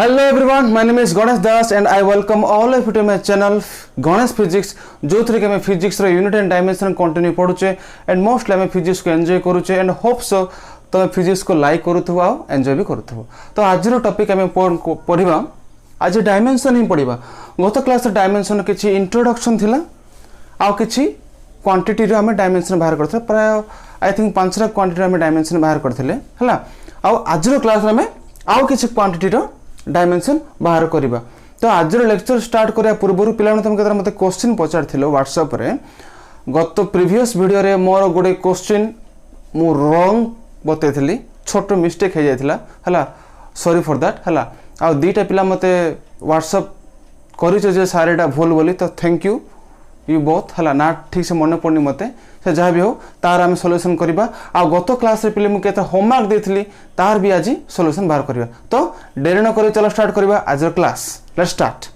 Hello everyone, my name is Ganesh Das and I welcome all of you to my channel Ganesh Physics जो three के मैं physics रो unit and dimension continue पढुचे and mostly मैं physics को enjoy करूचे and hope so तो physics को लाइक करूथु आ एंजॉय भी करूथु। तो आज रो टॉपिक हमें पढिबा आज डायमेंशन ही पढिबा। गत क्लास रे डायमेंशन किछि इंट्रोडक्शन थिला आ किछि क्वांटिटी रो हमें डायमेंशन बाहर करथे प्राय आई थिंक 5 क्वांटिटी हमें डायमेंशन बाहर करथिले हला। आ आज रो क्लास रे हमें आ किछि क्वांटिटी रो डायमेंशन बाहर करिबा। तो आज लेक्चर स्टार्ट करिया पूर्व पिला तुम के मते क्वेश्चन पचारथिलो व्हाट्सएप रे गत प्रीवियस वीडियो रे मोर गोटे क्वेश्चन मु रॉन्ग बतेथली छोटो मिस्टेक हे जायथिला हला सॉरी फॉर दैट हला। आ दीटा पिला मते व्हाट्सएप करिछे जे सारेटा भूल बोली तो थैंक यू यू बोथ हला ना ठीक से मन पड़नी मते से जहाँ भी हो तार आम सॉल्यूशन करबा। आ गत क्लास रे पिले मु केते होमवर्क देथली तार भी आज सॉल्यूशन बाहर करबा। तो देरी न करी चलो स्टार्ट करबा आज रो क्लास। Let's start.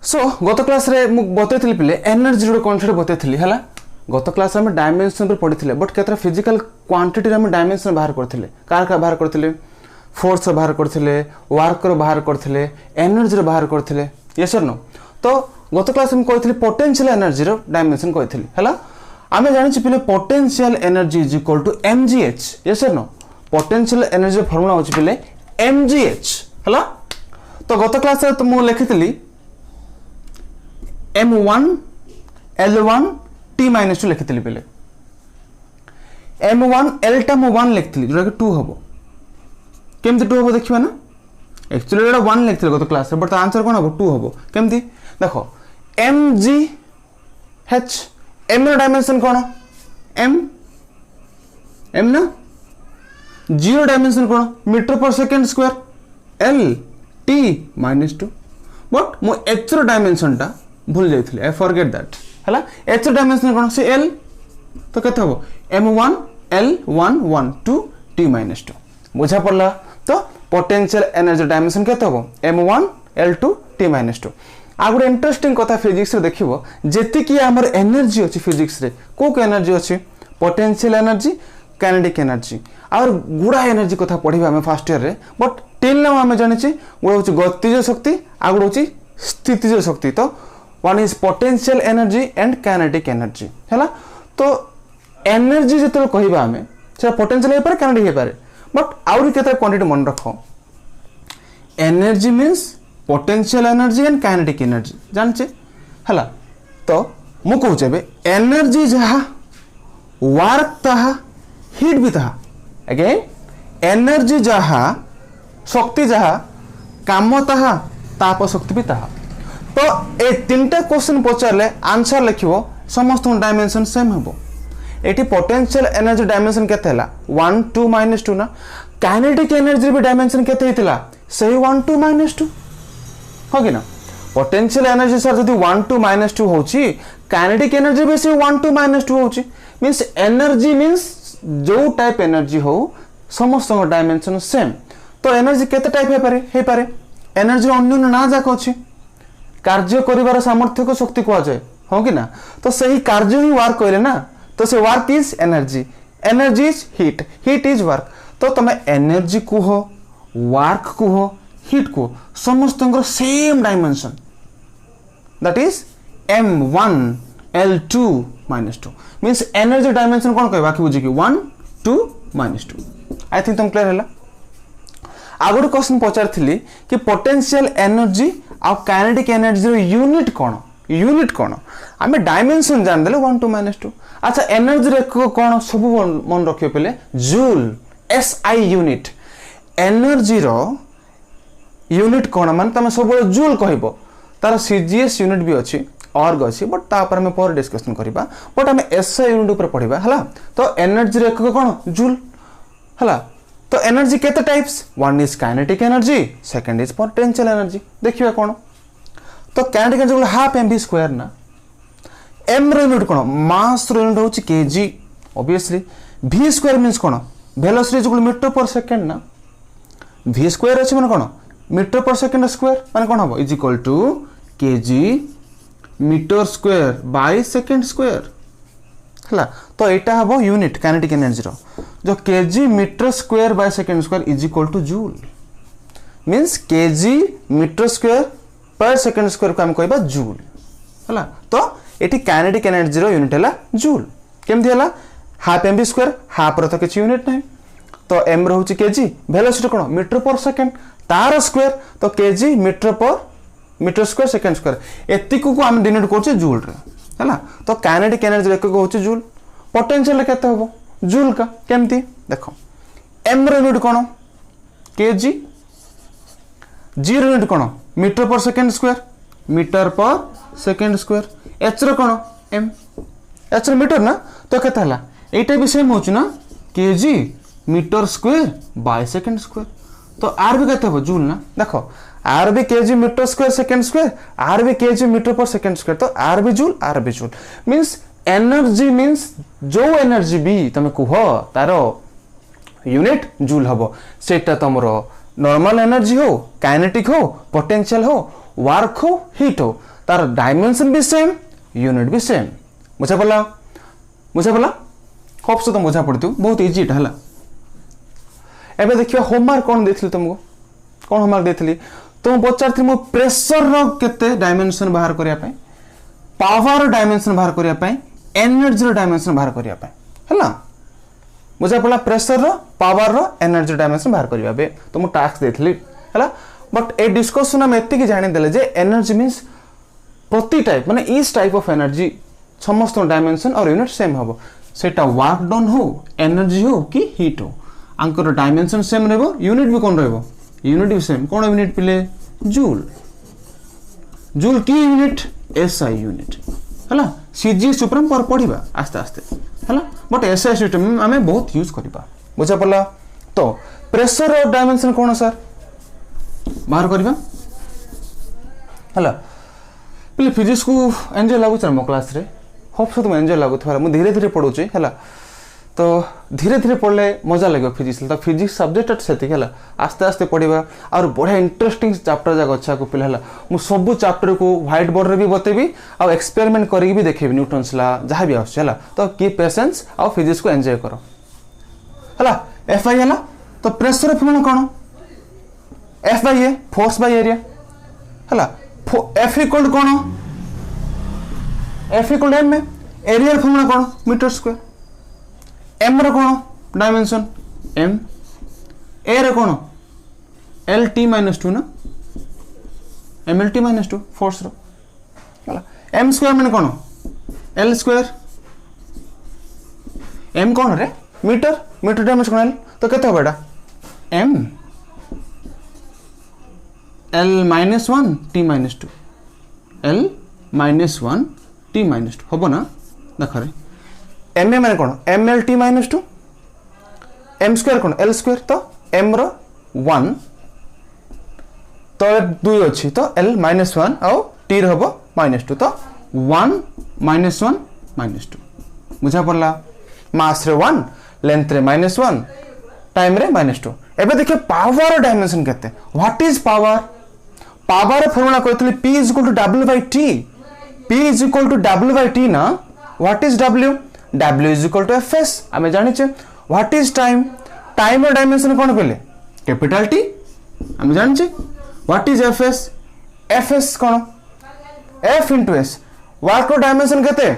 सो गत क्लास रे मु बतेथली पिले एनर्जी रो कॉन्सेप्ट बतेथली हला। गत क्लास में डायमेंशन पर पढ़ी बट केतरा फिजिकल क्वांटिटी में डायमेंशन बाहर करथिले कार बाहर करथिले फोर्स बाहर करथिले वर्क रो बाहर करथिले एनर्जी रो बाहर करथिले यस और नो। तो गत क्लास में कहथिले पोटेंशियल एनर्जी रो डायमेंशन कहथिले हला। आमे जानि छी पिले potential energy is equal to mgh yes और नो। पोटेंशियल एनर्जी फार्मूला होची पिले mgh हला। तो गत क्लास रे तो मु लिखितली m1 l1 t-2 लिखितली पहले m1 l टा मु 1 लिखितली जोटा कि 2 हबो केमते 2 हबो देखिबा ना। एक्चुअली एटा 1 लिखितली गत क्लास रे बट आंसर कोन हबो 2 हबो केमती देखो mg h m रो डायमेंशन कोन m ना g row dimension cone metre per second square l t-2 but मु h रो डायमेंशन टा भूल जाइथली आई फॉरगेट दैट हला। h डायमेंशन कोन से l तो केते हो m1 l1 1 2 t-2 बुझा पड़ला। तो पोटेंशियल एनर्जी डायमेंशन केते हो m1 l2 t-2। आ गुड इंटरेस्टिंग कथा फिजिक्स रे देखिबो जेति कि हमर एनर्जी अछि फिजिक्स रे को एनर्जी अछि पोटेंशियल एनर्जी काइनेटिक एनर्जी और गुडा एनर्जी कथा पढिबा हम फर्स्ट ईयर रे बट टिल नाउ हम जानि छी गुडा होछि गतिज शक्ति आ गुडा होछि स्थितिज शक्ति। तो one is potential energy and kinetic energy हैला। तो एनर्जी जतल कहिबा हमें से पोटेंशियल हे पारे काइनेटिक हे पारे बट आउरी केते क्वांटिटी मन रखो energy means potential energy and kinetic energy जानछे हैला। तो मु कहउछे एनर्जी जहा वर्क तहा हीट भी तहा अगेन एनर्जी जहा शक्ति जहा काम तहा ताप शक्ति भी तहा। तो ए तीनटा क्वेश्चन पचारले आंसर लिखिबो समस्त डायमेंशन सेम हबो। एटी पोटेंशियल एनर्जी डायमेंशन केते हला 1 2 -2 ना काइनेटिक एनर्जी भी डायमेंशन केते हितला सही 1 2 -2 हो कि ना। पोटेंशियल एनर्जी सर जदी 1 2 -2 होची काइनेटिक एनर्जी भी से 1 2 -2 होची मींस एनर्जी मींस जो टाइप एनर्जी हो समस्त डायमेंशन सेम। तो एनर्जी केते टाइप हे पारे एनर्जी अन्य ना जाक अछि कार्य करिवार सामर्थ्य को शक्ति कहा जाए हो कि ना। तो सही कार्य ही वर्क कहले ना तो से work is energy energy is heat heat is work. तो तमे एनर्जी को हो वर्क को हो हीट को समस्त same dimension that is m1 l2 -2 means energy dimension कोन कहबा कि बुझी कि 1 2 -2 आई थिंक तुम क्लियर हैला। आगुड क्वेश्चन पचारथिली कि पोटेंशियल एनर्जी आ काइनेटिक एनर्जी रो यूनिट कोन आमे डायमेंशन जान देले 1 2 -2। अच्छा एनर्जी रे कोन सब मन रखियो पले जूल SI यूनिट एनर्जी रो यूनिट कोन माने तमे सब जूल कहबो तार CGS यूनिट भी अछि ऑर्ग अछि बट ता पर में पर डिस्कशन करिबा बट हमें SI यूनिट ऊपर पढिबा हला। तो एनर्जी रे कोन जूल हला। तो एनर्जी केते types one is kinetic energy second is potential energy देखिबा कोन। तो काइनेटिक एनर्जी हाफ mv² ना m रो यूनिट कोन मास रो यूनिट होची kg ऑब्वियसली v² मींस कोन velocity is metre per second ना v² अछि माने कोन मीटर पर सेकेंड स्क्वायर माने कौन हम is equal to KG metre square by second square है। तो यहाँ हम यूनिट काइनेटिक एनर्जी जो KG metre square by second square is equal to joule means kg metre square per second square को हम कहबा जूल है। तो ये काइनेटिक एनर्जी यूनिट है जूल केमती है half M B square half रो तो किसी यूनिट ना तो एम रोचे केजी वेलोसिटी कौन मीटर पर सेकेंड तार स्क्वायर तो kg metre square second square एतिक को आम डिनोट कर जूल है। तो काइनेटिक एनर्जी एक हूँ जूल पोटेंशियल केते हम जूल का केमती देखो एम यूनिट कौन केजी जी यूनिट कौन metre per second square H रो कौन एम एच रो मीटर ना तो केते हला एटा भी सेम होची ना KG metre square by second square तो आर भी केते हो जूल ना देखो आर भी KG metre square second square आर भी KG metre per second square तो आर भी जूल मींस एनर्जी मींस जो एनर्जी भी तमे कुह तार यूनिट जूल हबो सेटा तमर नॉर्मल एनर्जी हो काइनेटिक हो पोटेंशियल हो वर्क हो हीट हो तार डायमेंशन भी सेम यूनिट भी सेम बुझा पड़ा होप सो तुम बुझा पड़ती बहुत इजी है। एबे देखियो होमवर्क कौन देथली तुमको कौन होमवर्क देथली तुम पचार मो प्रेशर रो केते डायमेंशन बाहर करिया पय पावर डायमेंशन बाहर करिया पय एनर्जी रो डायमेंशन बाहर करिया पय हला बुझा पड़ा प्रेशर रो पावर रो एनर्जी डायमेंशन बाहर करिया बे तुम टास्क देथली हला बट ए डिस्कशन हम एति की जानि देले जे एनर्जी मींस प्रति टाइप माने इस टाइप ऑफ एनर्जी समस्त डायमेंशन और यूनिट सेम हबो सेटा वर्क डन हो एनर्जी हो कि हीट हो आंकर डायमेंशन सेम रहबो यूनिट भी कौन रहबो यूनिट भी सेम कौन यूनिट पिले जूल जूल की यूनिट एसआई यूनिट हला सीजी सुप्रम पर पढ़िबा आस्ते आस्ते हला बट एसआई सिस्टम हमें बहुत यूज करबा बुझा पड़ला। तो प्रेशर और डायमेंशन कौन सर बाहर करबा हला पहले फिजिक्स को एंजॉय लागुछ मो क्लास रे होप सो तुम एंजॉय लागुथारा मु धीरे धीरे पढुची हला तो धीरे धीरे पढ़ले मजा लगे फिजिक्स तो फिजिक्स सब्जेक्ट से आस्ते आस्ते पढ़ा और बढ़िया इंटरेस्टिंग चैप्टर जाक अच्छा को पिला मु सब चैप्टर को व्हाइट बोर्ड रे भी बतेबी आ एक्सपेरिमेंट करके भी देखेबी न्यूटन्स ला जहाँ भी आछला तो की पेशेंस आ फिजिक्स को एंजॉय करो हला एफआई हला तो प्रेशर फॉर्मूला कौन F by A force by area हला एफ इक्वल कौन एफ इक्वल एम में एरिया फॉर्मूला कौन मीटर स्क्वायर एम रो कौन डायमेंशन एम ए रो कौन एल टी माइनस टू ना M L T minus two force रो हला एम स्क्वायर मैंने कौन एल स्क्वायर एम कौन रे मीटर मीटर डायमेंशन कौन एल तो केते हो बेटा M L minus one T minus two L minus one T minus two हम ना देख रे एम ए मैंने कौन M L T minus two M square कौन एल स्क्वायर तो एम रो वन तो दुई अच्छी तो एल माइनस वन आउ टी हम माइनस टू तो वन माइनस टू बुझा पड़ला मास रे वन लेंथ रे माइनस वन टाइम रे माइनस टू एबे देखिए पावर डायमेंशन केते what is power power formula कहतली P is equal to W by T P is equal to W by T ना what is W W is equal to Fs हमें जानि छे what is time time और dimension कोन पेले capital T हमें जानि छे व्हाट इज Fs Fs कोन F into S वर्क और डायमेंशन केते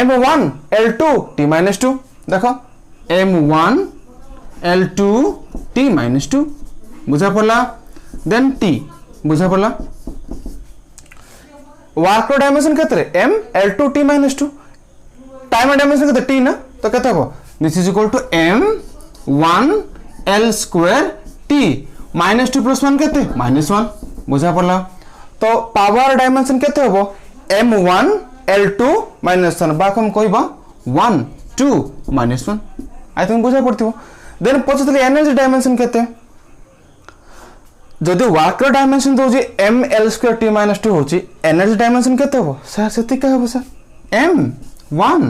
M1 L2 T minus 2 देखो M1 L2 T minus 2 बुझा पड़ला देन T बुझा पड़ला वर्क डायमेंशन केते M L2 T minus 2 time dimension केते T ना तो केते हो this is equal to M1 L square T -2 + 1 केते -1 बुझा पड़ला तो पावर डायमेंशन केते हो M1 L2 -1 बाक हम कहबा 1 2 -1 आई थिंक बुझा पड़थिबो देन पछतली एनर्जी डायमेंशन केते जदि वर्क डायमेंशन दो जी m l स्क्वायर t - 2 होची एनर्जी डायमेंशन केते हो सर सेति का हो सर m 1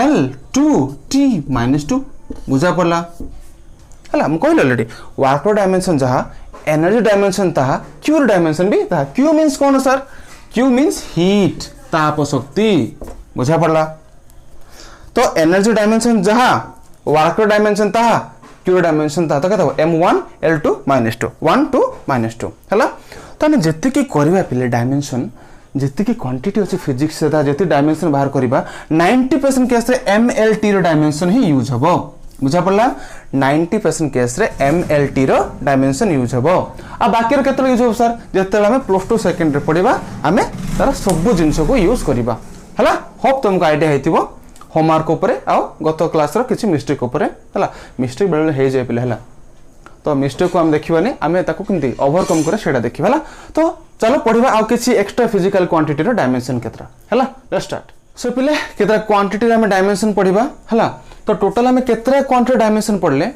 l 2 t - 2 बुझा पड़ला हला हम कहले ऑलरेडी वर्क डायमेंशन जहा एनर्जी डायमेंशन ताहा क्यू डायमेंशन भी ताहा क्यू मीन्स कौन सर क्यू मीन्स हीट ताप शक्ति बुझा पड़ला तो एनर्जी डायमेंशन जहा वर्क डायमेंशन ताहा क्यू डायमेंशन ताहा तो कहता m1 l2 -2 1 2 -2 हला तो हम जति की करबा पिले डायमेंशन जति की क्वांटिटी अछि फिजिक्स से ता जति डायमेंशन बाहर करबा 90% केस रे mlt रो डायमेंशन ही यूज हबो बुझा पड़ला 90% केस रे mlt रो डायमेंशन यूज हबो आ बाकी रो केतले यूज हो सर जते हम +2 सेकंड रे पढिबा हमें तार सब जिंस को यूज करबा हला होप तुमको आईडिया हेतिबो होमवर्क ऊपर आ गत क्लास रो किछि मिस्टेक ऊपर हला मिस्टेक बेले हे जाय पिले हला तो मिस्टेक को हम देखिबानी आमे ताको किंती ओवरकम करे सेटा देखिबाला तो चलो पढिबा आ किछि एक्स्ट्रा फिजिकल क्वांटिटी रो डायमेंशन केतरा हला लेट्स स्टार्ट सो पिले केतरा क्वांटिटी रे हमें डायमेंशन पढिबा हला तो टोटल हमें केतरा क्वांटिटी डायमेंशन पढले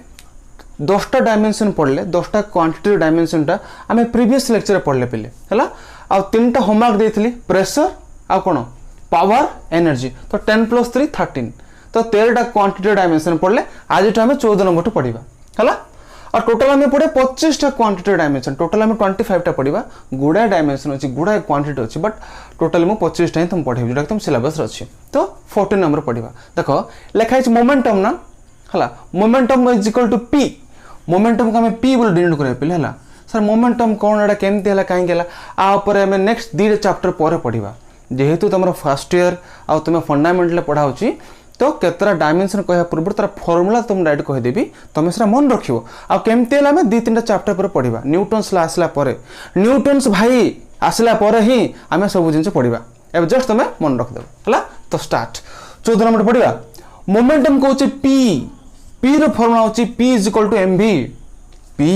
10टा डायमेंशन पढले 10टा क्वांटिटी डायमेंशन टा हमें प्रीवियस लेक्चर पढले पिले हला आ तीनटा होमवर्क देइथिली प्रेशर आ कोन पावर एनर्जी तो 10 + 3 13 तो 13टा क्वांटिटी डायमेंशन पढले आज हम 14 नंबर टू पढिबा हला और टोटल हमें पड़े 25टा क्वांटिटी डायमेंशन टोटल हमें 25टा पढ़ा गुड़ा डायमेंशन अच्छी गुड़ा क्वांटिटी अच्छी बट टोटल मुझे 25टा ही तुम पढ़े जो तुम सिलेबस अच्छी तो 14 नंबर पढ़ा देख लिखाई मोमेंटम ना है momentum is equal to P momentum को हमें पी बोल डिनोट करें पहले है सर मोमेंटम कौन एटा केमती है कहीं आम नेक्स्ट 2 चैप्टर पर पढ़ा जेहेतु तुम फर्स्ट ईयर आ तुम फंडामेंटल पढ़ा तो केतरा डायमेंशन कहया पूर्व तार फार्मूला तुम डायरेक्ट कह देबी तुम सेरा मन रखियो आ केमते हला में 2-3टा चैप्टर पर पढ़िबा न्यूटन्स ला आसला परे न्यूटन्स भाई आसला परे ही हमें सब जिंस पढ़िबा अब जस्ट तुम मन रख देबो हला तो स्टार्ट 14 नंबर पढ़िबा मोमेंटम कहउची p p रो फार्मूला होची p = mv p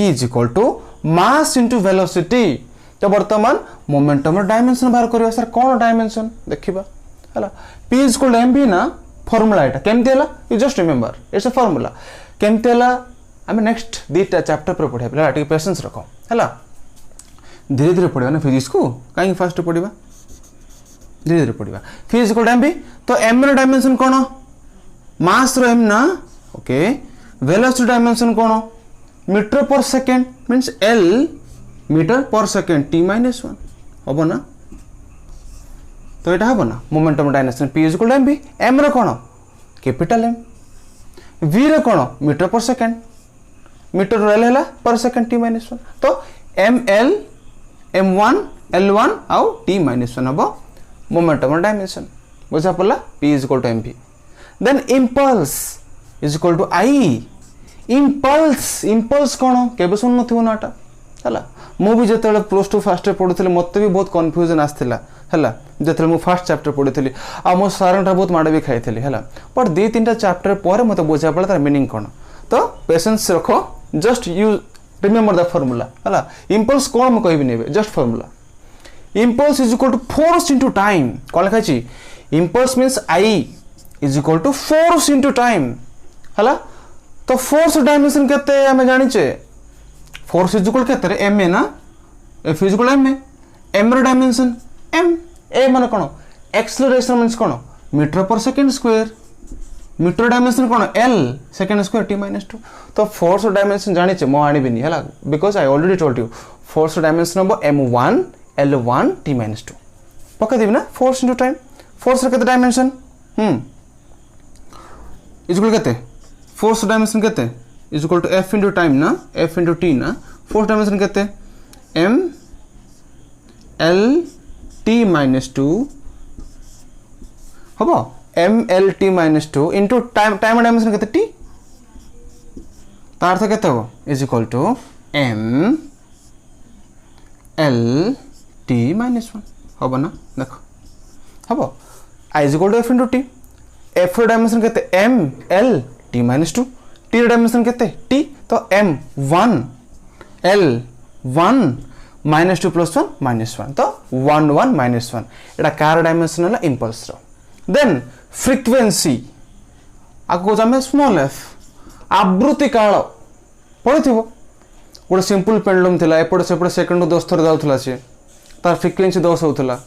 = mass into velocity तो वर्तमान मोमेंटम रो डायमेंशन बाहर करबा सर कोन डायमेंशन देखिबा हला p = mv ना फॉर्मूला एटा केमते हला you just remember it's a formula केमते हला हमें नेक्स्ट 2टा चैप्टर पर पढ़ा पहला टिक पेशेंस रखो हला धीरे धीरे पढ़िबा ना फिजिक्स को काई फास्ट पढ़िबा धीरे धीरे पढ़िबा फिजिक्स को टाइम भी तो m रो डायमेंशन कोन मास रो m ना ओके वेलोसिटी डायमेंशन कोन metre per second means l metre per second t - 1 होबो ना तो ये हम ना momentum dimension p = mv m रो कोन कैपिटल m v रो कोन मीटर पर सेकंड मीटर रो l हैला पर सेकंड t - 1 तो ml m1 l1 आउ t - 1 हबो मोमेंटम डायमेंशन बुझा पड़ला p = mv then impulse = i impulse कोन केबे सुन नथिबो नाटा हला मु भी जते +2 फास्ट पढुथले मते भी बहुत कंफ्यूजन आस्थिला हला जते मु फर्स्ट चैप्टर पढिथली आ मो सारंटा बहुत माड भी खाइथली हला पर 2-3टा चैप्टर पर मते बुझा पड़ला तार मीनिंग कोन तो पेशेंस रखो just you remember the formula हला इंपल्स कोन म कहबी नेबे just formula impulse = force into time कोन लिखा छी impulse means i = force into time हला तो फोर्स डायमेंशन केते हमें जानि छे फोर्स केते रे m ना f m m रो डायमेंशन m a माने कोन एक्सेलरेशन मींस कोन metre per second square metre dimension कोन l सेकंड स्क्वायर t - 2 तो फोर्स डायमेंशन जानि छे मो आनी बिनी हला because I already told you force dimension हबो m1 l1 t - 2 पक्का देबी ना फोर्स इनटू टाइम फोर्स रे केते डायमेंशन इक्वल केते फोर्स डायमेंशन केते = f इनटू टाइम ना f इनटू t ना फोर्स डायमेंशन केते m l t - 2 हबो m l t - 2 into time dimension केते t तार अर्थ केते हो = m l t - 1 हबो ना देखो हबो I = f into t f रो डायमेंशन केते m l t - 2 t रो डायमेंशन केते t तो m 1 l 1 -2 + 1 -1 तो 1 1 -1 एटा कार डायमेंशन है इंपल्स रो देन फ्रीक्वेंसी आको जामे स्मॉल f आवृत्ति काल पढिथिबो गोटे सिंपल पेंडुलम थिला एपड सेपड सेकंड 10 थर जाउथला से तार फ्रीक्वेंसी 10 होउथला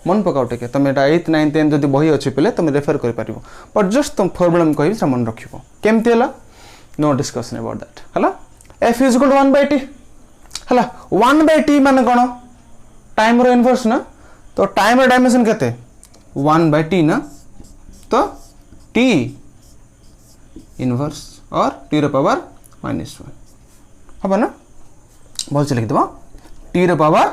मन पकाउ टिके तमे एटा 8 9 10 जदी बही अछि पले तमे रेफर करि पारिबो बट जस्ट तुम प्रॉब्लम कहि से मन रखिबो केमते हला नो डिस्कशन अबाउट दैट हला f = 1/t है 1/t मान कौन टाइम रो इनवर्स ना तो टाइम रो डायमेंशन केते 1/t ना तो t इनवर्स और t रो पावर -1 हम ना बोल से लिख दबा t रो पावर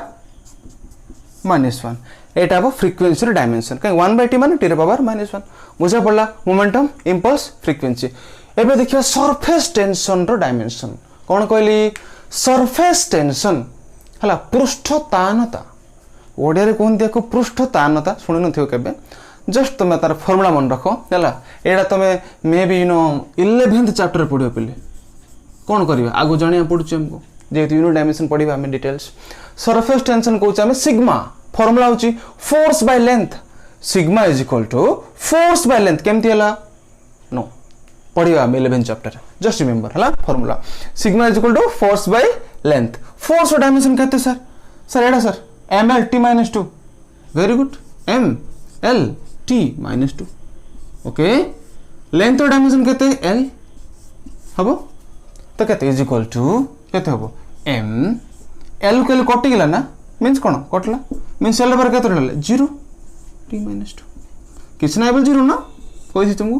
-1 एटा हम फ्रीक्वेंसी रो डायमेंशन कहीं 1/t मान t रो पावर -1 बुझा पड़ला मोमेंटम इंपल्स फ्रीक्वेंसी एबे देखिया सरफेस टेंशन रो डायमेंशन कौन कहली सरफेस टेंशन हला पृष्ठतानता ओडिया रे कोन देखो पृष्ठतानता सुनि नथियो केबे जस्ट तुम तार फॉर्मूला मन रखो हला एडा तुम मे बी 11th चैप्टर पढियो पले कौन करिवा आगो जानिया पडुछ हमको जेतु यूनिट डायमेंशन पढिबा हम डिटेल्स सरफेस टेंशन कहउछ हम सिग्मा फॉर्मूला होची force by length sigma is equal to force by length केमति हला नो पढिबा हम 11th चैप्टर जस्ट रिमेंबर हला formula sigma is equal to force by length force dimension कहते सर सर एडा sir mlt-2 very good mlt-2 okay length और dimension कहते हैं l हबो तो कहते इज इक्वल टू कहते हबो m l को l कटि गेला ना मींस कोन कटला मींस l पर कहते रहले 0 t-2 किछ ना एबल 0 ना कोइ तुमको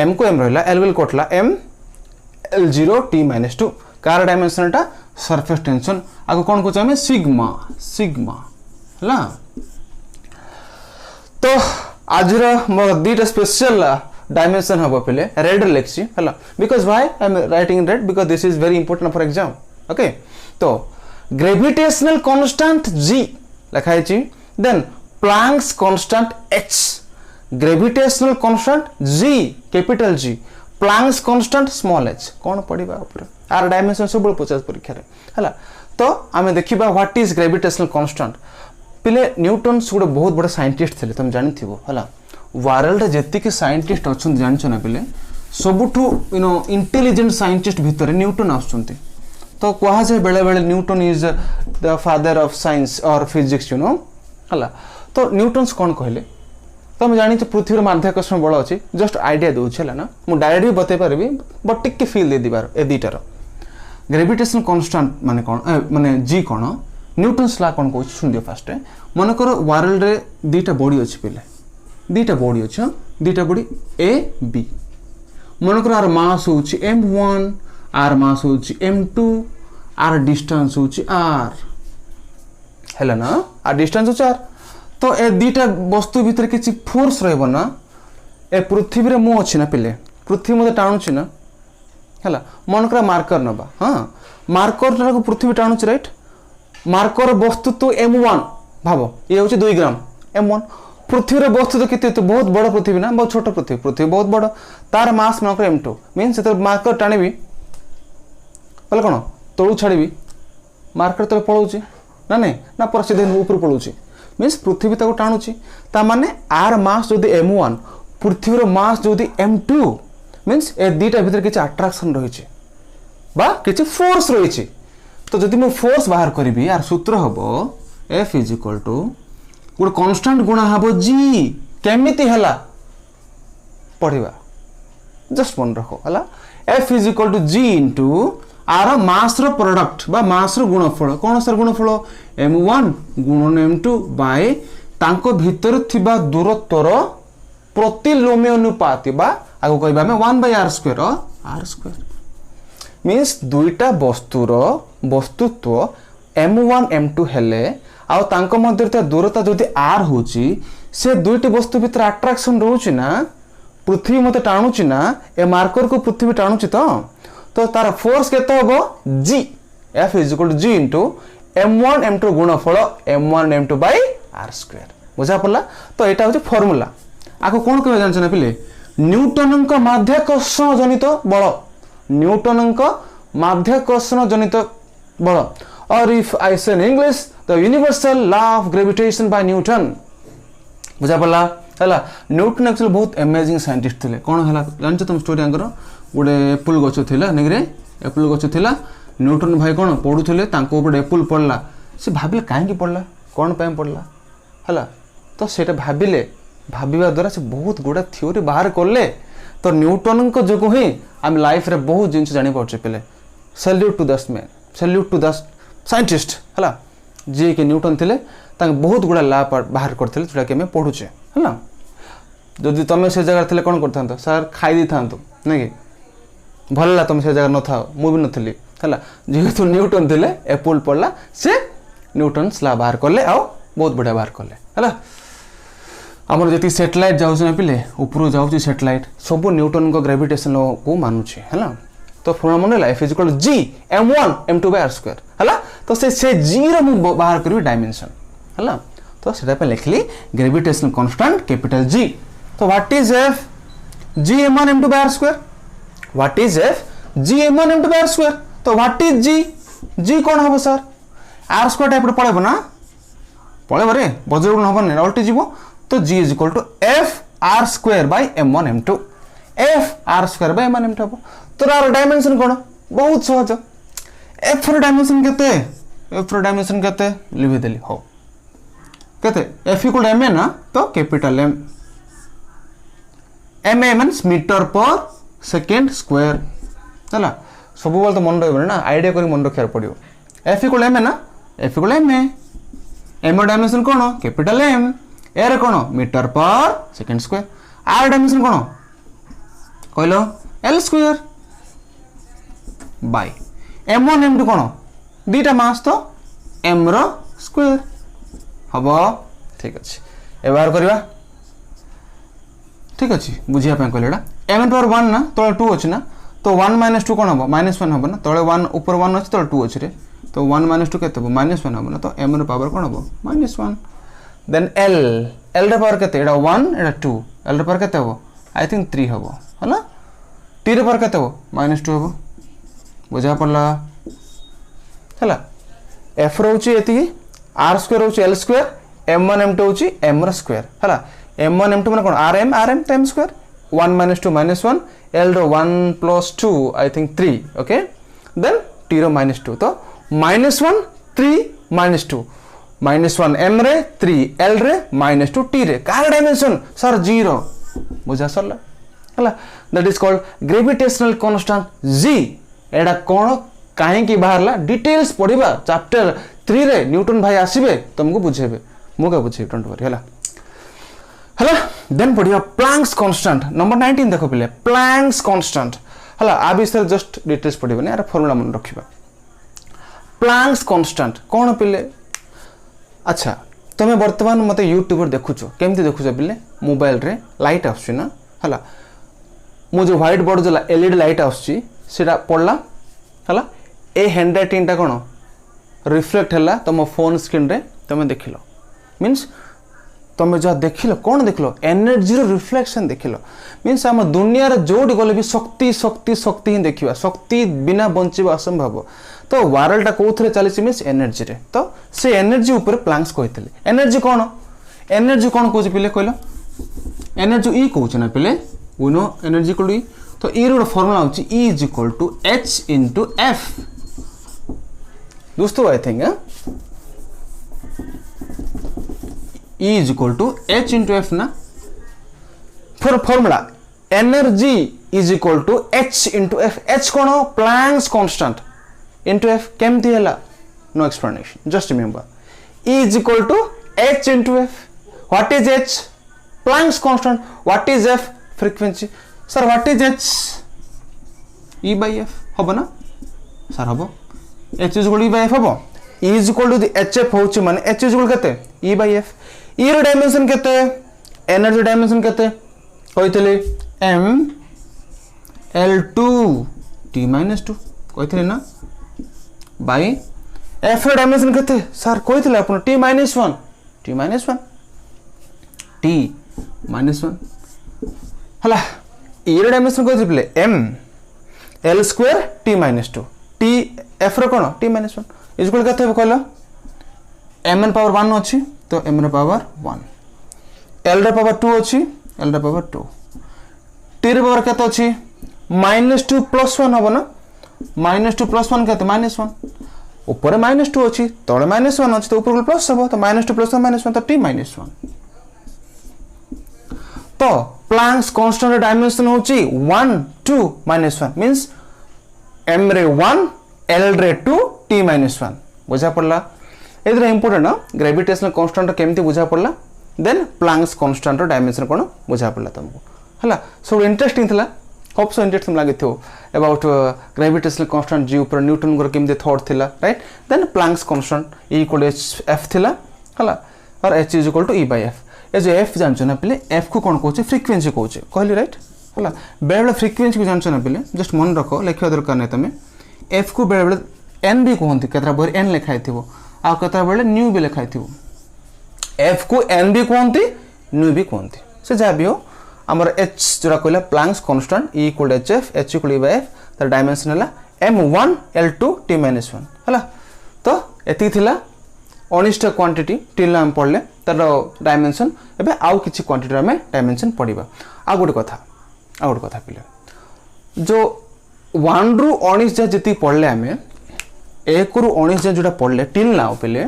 m को m रहला l विल कटला m l0 t-2 कार डायमेंशन टा सरफेस टेंशन आगो कौन कहते हैं सिग्मा सिग्मा हला तो आज मोर दीटा स्पेशल डायमेंशन हबो पहले रेड लेक्सी हला because why I am writing in red because this is very important for exam okay तो ग्रेविटेशनल कांस्टेंट g लिखा है then Planck's constant h gravitational constant g capital G Planck's constant small h कौन पढ़िबा ऊपर are dimension सब 50 परीक्षा रे हला तो आमे देखिबा व्हाट इज ग्रेविटेशनल कांस्टेंट पहले न्यूटन गोटे बहुत बड़ा साइंटिस्ट थे तुम जानी थी हला वर्ल्ड जेति के साइंटिस्ट अच्छा जान ना पहले सबुठू इंटेलिजेंट साइंटिस्ट भितर न्यूटन आसुंती तो कहा जाए बेले बेले Newton is the father of science और फिजिक्स हला तो न्यूटन्स कौन कहले तो मैं जानी पृथ्वी माध्याकर्षण बल अच्छी जस्ट आइडिया दूसरी है ना मुझे डायरेक्ट भी बतई पारि बट टिके फील दे दीबार ए दुईटार ग्रेविटेशनल कांस्टेंट माने कौन माने जी कौन न्यूटन्स ला कौन कहूँ शुण दियो फास्ट मनकर वर्ल्ड रे दुईटा बॉडी अच्छी पे दुईटा बॉडी अच्छे दुईटा बॉडी ए बी मनकर आर मास हूँ m1 आर मास हूँ m2 आर डिस्टेंस हूँ r है ना आर डिस्टेंस हूँ r तो ए दुईटा वस्तु भितर किसी फोर्स रहबो ना ए पृथ्वी रे मु अछि ना पिले पृथ्वी मते टाणुछि ना हला मनकर मार्कर नबा हां मार्कर को पृथ्वी टाणुछि राइट मार्कर वस्तु तो m1 भाबो ये होछि 2 ग्राम m1 पृथ्वी रे वस्तु तो केते तो बहुत बड़ पृथ्वी ना बहुत छोट पृथ्वी पृथ्वी बहुत बड़ तार मास मनकर m2 मींस तो मार्कर टाणीबी बोले कोन तळु छाडीबी मार्कर तो पळौछि ना नहीं ना पर सीधे ऊपर पळौछि मींस पृथ्वी ताको टाणुछि ता माने आर मास जदि m1 पृथ्वी रो मास जदि m2 मींस ए दुईटा भीतर किछि अट्रैक्शन रहिछि बा किछि फोर्स रहिछि तो जदि मु फोर्स बाहर करबी आर सूत्र हबो F = गुड कांस्टेंट गुणा हबो G केमिति हला पढिबा जस्ट मन रखो हला F = G * आर मास रो प्रोडक्ट बा मास रो गुणफल कोन सर गुणफल m1 गुणन m2 बाय तांको भीतर थिबा दूरत्वर प्रतिलोमी अनुपात बा आगो कहबा में 1/r² मींस दुईटा वस्तुर वस्तुत्व m1 m2 हेले आ तांको मध्य त दूरता जदि r होची से दुईटी वस्तु भीतर अट्रैक्शन रहउची ना पृथ्वी मते टाणुची ना ए मार्कर को पृथ्वी टाणुची तो तार फोर्स केते होबो G F = G * m1 m2 गुणफल m1 m2/r² बुझा पड़ला तो एटा होची फार्मूला आको कोन कहबे जानछ ना पिले न्यूटनक माध्याकर्षण जनित बल न्यूटनक माध्याकर्षण जनित बल और if I say in English the universal law of gravitation by Newton बुझा पड़ला हला न्यूटन एक्चुअली बहुत अमेजिंग साइंटिस्ट थिले कोन हला जानछ तुम स्टोरी आंकर गोटे एप्पल गछ थिला नेगरे एप्पल गछ थिला न्यूटन भाई कोन पढुथिले तांको ऊपर एप्पल पड़ला से भाबिले काहे की पड़ला कोन पे पड़ला हला तो सेटा भाबिले भाबिबा द्वारा से बहुत गुडा थ्योरी बाहर करले तो न्यूटन को जगो ही हम लाइफ रे बहुत जिंस जानि पड़छे पले salute to that man salute to that scientist है जी कि न्यूटन थे बहुत गुड़ा ला बाहर करते जोटा कि पढ़ुचे है जदि तुम से जगह थे कौन कर सार खाई था ना कि भल तुम से जगह न था मुझे नी है जेहेतु न्यूटन थे एप्पल पड़ला से न्यूटन ला बाहर कले आ बहुत बढ़िया बाहर कले है आमर जी सैटेलाइट जाऊँ पिले ऊपर जाऊँ सैटेलाइट सब न्यूटन को ग्रेविटेशन को मानुचे है तो फॉर्मूला मन लाइफ is equal G m1 m2 by r square है तो से जी रो बाहर करी डायमेंशन है तो सेटा लिखली ग्रेविटेशनल कांस्टेंट कैपिटल जी तो what is F G m1 m2 by r square what is F G m1 m2 by r square तो व्हाट इज जी जी कौन हम सर r स्क्वायर टाइप पड़ेब ना पड़ेब रे बजर गुण हम उल्टी जीव तो g is equal to F r square by m1 m2 F r square by m1 m2 तो यार डायमेंशन कौन बहुत सहज एफ डायमेंशन केते एफ डायमेंशन केते लिखि देली हो केते एफ इक्वल एम ए ना तो capital M M A means metre per second square हैला सब बोल तो मन रहबे ना आईडिया करी मन रखियार पड़ियो एफ इक्वल एम ए ना F equal M A dimension कौन कैपिटल एम ए रे कौन metre per second square are dimension कौन कहलो L square by m1 m2 कौन दीटा मास तो m रो स्क्वायर हम ठीक अच्छे ए बाहर करवा ठीक अच्छे बुझिया कहले m पावर 1 ना तले 2 अच्छे ना तो 1 - 2 कौन हम -1 हम ना तले 1 ऊपर 1 अच्छे तले 2 अच्छे रे तो 1 - 2 केते -1 हम ना तो m रो पावर कौन हम -1 देन l रो पावर केते एडा 1 एडा 2 l रो पावर केते हो आई थिंक 3 हो है ना t रो पावर केते हो -2 हो बुझा पड़ला है एफ रोचे ये आर स्क्वायर रोचे एल स्क्वायर m1 m2 होची m रो स्क्वायर है m1 m2 माने कोन rm तो m स्क्वायर 1 - 2 -1 l रो 1 + 2 I think 3 okay then t रो -2 तो -1 3 -2 -1 m रे 3 l रे -2 t रे कार डायमेंशन सर 0 बुझा सरला है that is called gravitational constant g एडा कौन कहीं बाहर डिटेल्स पढ़ा चैप्टर 3 रे न्यूटन भाई आसबे तुमको बुझेबे मुझे बुझे डोंट वरी है देन पढ़िया प्लैंक्स कांस्टेंट नंबर 19 देखो पिले प्लैंक्स कांस्टेंट है आ विषय जस्ट डिटेल्स पढ़िबे यार फॉर्मूला मन रखिबा प्लैंक्स कांस्टेंट कौन पिले अच्छा तुम्हें वर्तमान मते यूट्यूब देखुछ केमती देखुछ पिले मोबाइल रे लाइट आछी ना है मु जो व्हाइट बोर्ड जो एलईडी लाइट आछी सेटा पड़ला है ए हैंड राइटिंग टा कौन रिफ्लेक्ट है तुम फोन स्क्रीन रे तुम देखिल मीन्स तुम जहाँ देखिल कौन देखिल एनर्जी रिफ्लेक्शन देखिल मीन्स आम दुनिया जोटी गले भी शक्ति शक्ति शक्ति ही देखा शक्ति बिना बंचवा असंभव तो वर्ल्ड टा कौन चली मीन्स एनर्जी रे तो से एनर्जी ऊपर प्लैंक्स कहते एनर्जी कौन कौन पिले कहल एनर्जी ई कौन ना पिले we know energy equal to तो ई रो फॉर्मूला होची E is equal to H into F दोस्तों I think E is equal to H into F ना for formula energy is equal to H into F H कौन Planck's constant into F केमती हैला no explanation just remember E is equal to H into F what is H Planck's constant what is F frequency sir what is H E by F हम ना sir हम H is equal E by F हम E is equal to HF होची माने H is equal केते E by F E रो dimension केते energy dimension केते कहितले M L2 T - 2 कहितले ना बाय F रो डायमेंशन केते सर कहितले अपन T - 1 T - 1 T - 1 हला ई रो डायमेंशन को दिले m l square t - 2 t f रो कोन t - 1 इज इक्वल केते हो कहलो m रो पावर 1 अछि तो m रो पावर 1 l रो पावर 2 अछि l रो पावर 2 t रो पावर केते अछि -2 + 1 हो ना -2 + 1 केते -1 ऊपर -2 अछि तळे -1 अछि तो ऊपर प्लस हो तो -2 + 1 -1 तो t - 1 तो प्लैंक्स कांस्टेंट डायमेंशन होची 1 2 -1 मींस m रे 1 l रे 2 t - 1 बुझा पड़ला एथरे इंपोर्टेंट ग्रेविटेशनल कांस्टेंट केमती बुझा पड़ला देन प्लांक्स कांस्टेंट डायमेंशन कोन बुझा पड़ला तुमको हला सब इंटरेस्टिंग थला होप सो इंटरेस्टिंग लागे थो अबाउट ग्रेविटेशनल कांस्टेंट जी ऊपर न्यूटन को केमती थॉट थिला right then Planck's constant E equal F थिला हला और h is equal to E by f ए जो f जानछो ना पले f को कोन कहूचे फ्रीक्वेंसी कहूचे कहली राइट हला बेले बेले फ्रीक्वेंसी को जानछो ना पले जस्ट मन रखो लिखिया दरकार नै तमे f को बेले बेले n भी कहंती केतरा बार n लिखाइ थिबो आ केतरा बेले न्यू भी लिखाइ थिबो f को n भी कहंती न्यू भी कहंती से जा भी हो हमर h जोरा कहला Planck's constant E equal hf h equal E by f तर डायमेंशन हला m1 l2 t - 1 हला तो एति थिला 19 क्वांटिटी टिल हम पढ़ले तर डायमेंशन एबे आउ किछि क्वांटिटी में डायमेंशन पड़िबा आ गोटे कथा पिले जो 1 रु 19 जा जति पढ़ले हमें 1 रु 19 जा जोटा पढ़ले टिल नाउ पिले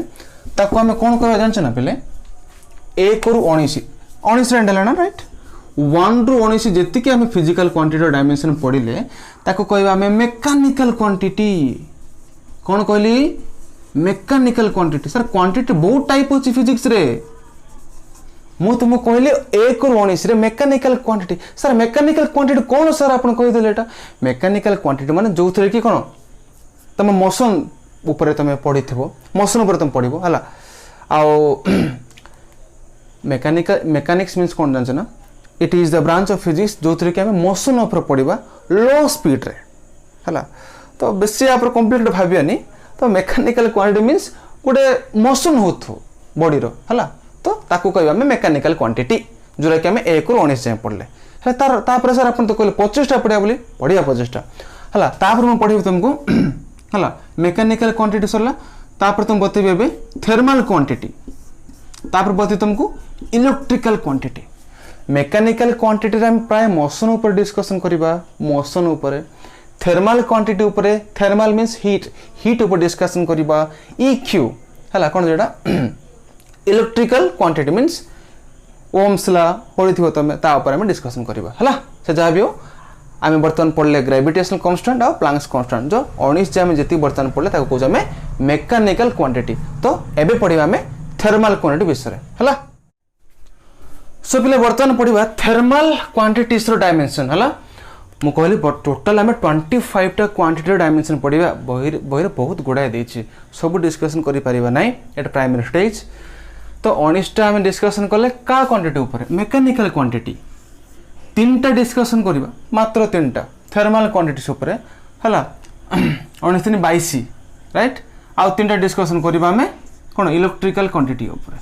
ताको हमें कोन कहबा जानछ ना पिले 1 रु 19 19 रेंड हला ना राइट 1 रु 19 जति के हमें फिजिकल क्वांटिटी डायमेंशन पढ़िले ताको कहबा हमें मैकेनिकल क्वांटिटी कोन कहली मैकेनिकल क्वांटिटी सर क्वांटिटी बहुत टाइप होची फिजिक्स रे मु तुम कहले 1 रु 19 रे mechanical quantity sir mechanical quantity कोन सर आपण कहि देले एटा मैकेनिकल क्वांटिटी माने जो थरे की कोन तम मोशन ऊपर तमे पढिथिबो मोशन ऊपर तम पढिबो हला आउ मैकेनिक्स मींस कोन जानछ ना it is the branch of physics जो थरे की हमें मोशन ऊपर पढिबा लो स्पीड रे हला तो बेसी आप कंप्लीट भाबियानी तो मैकेनिकल क्वांटिटी मींस गोटे मोशन होथो बॉडी रो हला तो ताकू कहबा हमें मैकेनिकल क्वांटिटी जोरा कि हमें 1 रु 19 जाय पढ़ले हला तार तापर सर अपन तो कहले 25 टा पढ़िया बोली पढ़िया 25 टा हला तापर हम पढ़िबो तुमको हला मैकेनिकल क्वांटिटी सरला तापर तुम बतेबे बे थर्मल क्वांटिटी तापर बते तुमको इलेक्ट्रिकल क्वांटिटी मैकेनिकल क्वांटिटी रे हम प्राय मोशन ऊपर डिस्कशन करबा मोशन ऊपर थर्मल क्वांटिटी ऊपर थर्मल मींस हीट ऊपर डिस्कशन करबा EQ हला कोन जेडा इलेक्ट्रिकल क्वांटिटी मींस ओम्स ला पढिथिबो तमे ता ऊपर हम डिस्कशन करबा हला से जा बियो आमे बर्तन पढ़ले ग्रेविटेशनल कांस्टेंट और प्लांक्स कांस्टेंट जो 19 जे हम जति बर्तन पढ़ले ताको कहू हमें मैकेनिकल क्वांटिटी तो एबे पढिबा हमें थर्मल क्वांटिटी विषय हला सो पिले बर्तन पढिबा थर्मल क्वांटिटीज रो डायमेंशन हला मु कहली टोटल हमें 25 टा क्वांटिटी डायमेंशन पढ़िबा बहिर बहुत गुड़ाए देछि सब डिस्कशन करि परिबा नै एट प्राइमरी स्टेज तो 19 टा हमें डिस्कशन करले का क्वांटिटी ऊपर मैकेनिकल क्वांटिटी 3 टा डिस्कशन करबा मात्र 3 टा थर्मल क्वांटिटीज ऊपर हला 19 3 22 राइट आ 3 टा डिस्कशन करबा हमें कोन इलेक्ट्रिकल क्वांटिटी ऊपर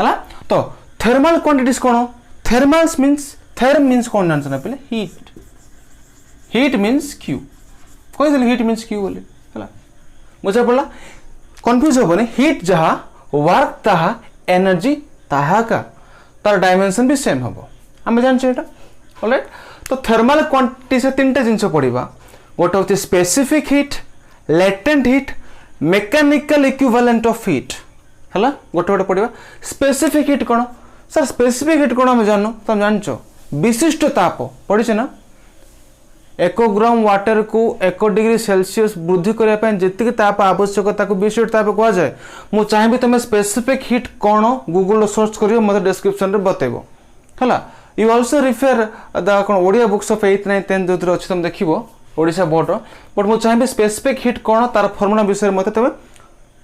हला तो थर्मल क्वांटिटीज कोन थर्मल्स मींस थर्म मींस कोन जानछ ना पहले हीट मींस Q कोइ दिल हीट मींस Q बोले हला बुझा पड़ला कंफ्यूज होबने हीट जहा वर्क ताहा एनर्जी ताहा का तार डायमेंशन भी सेम हबो हम जान छेटा ऑलराइट तो थर्मल क्वांटिटी से तीनटा जिंस पड़िबा गोटे होते specific heat latent heat mechanical equivalent of heat हला गोटे गोटे पड़िबा स्पेसिफिक हीट कोन सर स्पेसिफिक हीट कोन हम जाननो तुम जानछो विशिष्ट ताप पढ़ी ना 1 ग्राम वाटर को 1 डिग्री सेल्सियस वृद्धि करने जी ताप आवश्यकता को विशिष्ट ताप कह जाए मु चाहिए तुम स्पेसिफिक हीट कौन गूगल सर्च कर मत डिस्क्रिप्शन रे बतेबो हला you also refer the cone Odia books of 8th 9th 10th जो अछि तुम देखिबो ओडिसा बोर्ड बट मु चाहिए स्पेसिफिक हीट कौन तार फॉर्मूला विषय मत तुम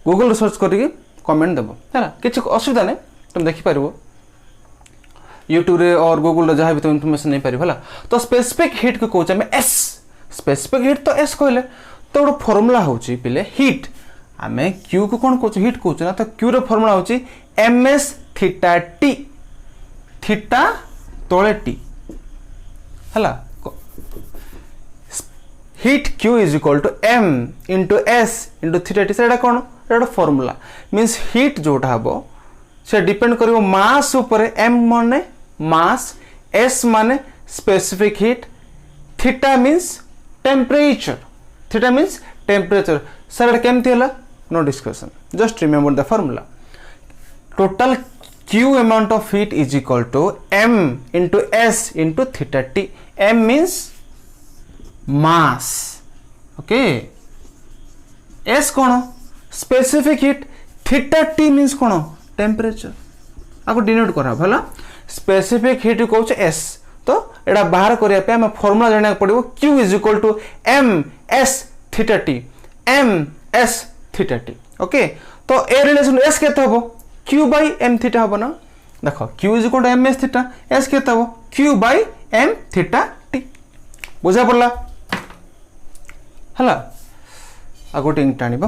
गूगल सर्च करके कमेंट देबो हला किछ असुविधा नै तुम देखि पारिबो यूट्यूब रे और गूगल रे जहाँ भी तुम इनफॉरमेशन नहीं पारि भला तो स्पेसिफिक हीट को कहूँ आम एस स्पेसिफिक हीट तो एस कहले तो गोटे फॉर्मूला होची पिले हीट आम क्यू को कौन कहूँ हीट कहूँ ना तो क्यू रो फॉर्मूला होची ms थीटा टी थीटा तोले टी हला heat Q is equal to m into S into theta T से कौन गोटे फॉर्मूला मीन्स हीट जोटा हम से डिपेंड करिवो मास ऊपर m माने मास s माने specific heat theta means temperature sir एटा केमती हला no discussion just remember the formula total q amount of heat is equal to m into s into theta t m means mass okay s कौन specific heat theta T means कौन temperature आपको denote करा भला specific heat कौच S तो एटा बाहर करिया पे हम फार्मूला जाना पड़िबो Q is equal to m s theta t m s theta t okay तो ए रिलेशन s केते हबो Q बाय m थीटा हबो ना देखो Q is equal to m s theta s केते हबो Q by m theta t बुझा पड़ला हला आगोटे टाणिबो